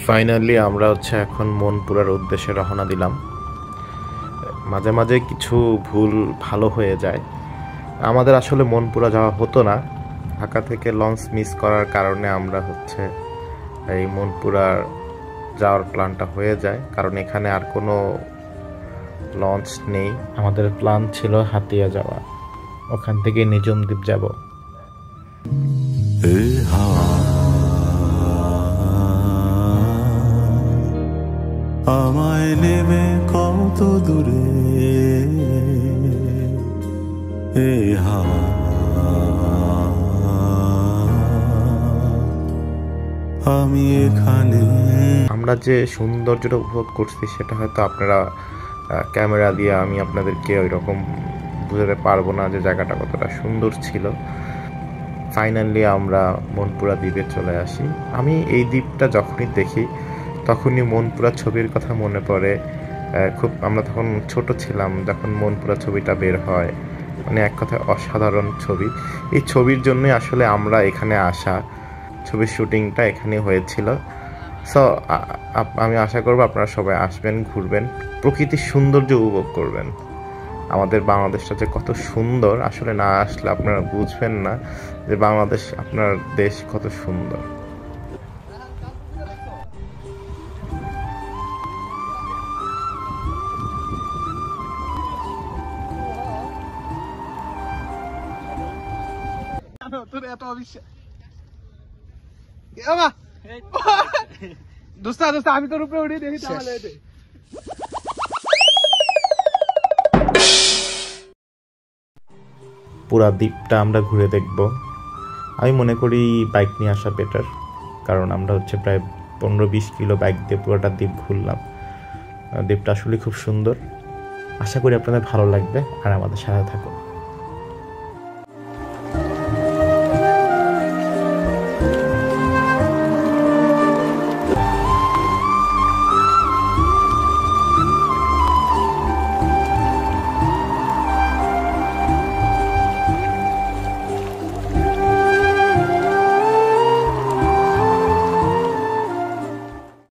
Finally আমরা এখন মনপুরার উদ্দেশ্যে রওনা দিলাম। মাঝে মাঝে কিছু ভুল ভালো হয়ে যায়। আমাদের আসলে মনপুরা যাওয়া হতো না, ঢাকা থেকে লঞ্চ মিস করার কারণে আমরা এই মনপুরার যাওয়ার প্ল্যানটা হয়ে যায়, কারণ এখানে আর কোনো লঞ্চ নেই। আমাদের প্ল্যান ছিল হাতিয়া যাওয়া, ওখান থেকে নিজম দ্বীপ যাব। আমায় নেবে কত দূরে আমি এখানে। আমরা যে সৌন্দর্যটা উপভোগ করছি সেটা হয়তো আপনারা ক্যামেরা দিয়ে আমি আপনাদেরকে ওই রকম বুঝাতে পারবো না যে জায়গাটা কতটা সুন্দর ছিল। ফাইনালি আমরা মনপুরা দ্বীপে চলে আসি। আমি এই দ্বীপটা যখনই দেখি তখনই মনপুরা ছবির কথা মনে পড়ে। আমরা তখন ছোট ছিলাম যখন মনপুরা ছবিটা বের হয়, মানে এক কথায় অসাধারণ ছবি। এই ছবির জন্যই আসলে আমরা এখানে আসা, ছবির শুটিংটা এখানে হয়েছিল। সো আমি আশা করব আপনারা সবাই আসবেন, ঘুরবেন, প্রকৃতির সৌন্দর্য উপভোগ করবেন। আমাদের বাংলাদেশটা যে কত সুন্দর, আসলে না আসলে আপনারা বুঝবেন না যে বাংলাদেশ, আপনার দেশ কত সুন্দর। আমি তোর উপরে উঠে দেখি তাহলে পুরা দ্বীপটা আমরা ঘুরে দেখব। আমি মনে করি বাইক নিয়ে আসা বেটার, কারণ আমরা প্রায় 15-20 কিলো বাইক দিয়ে পুরোটা দ্বীপ ঘুরলাম। দ্বীপটা আসলে খুব সুন্দর। আশা করি আপনাদের ভালো লাগবে, আর আমাদের সাথে থাকুন।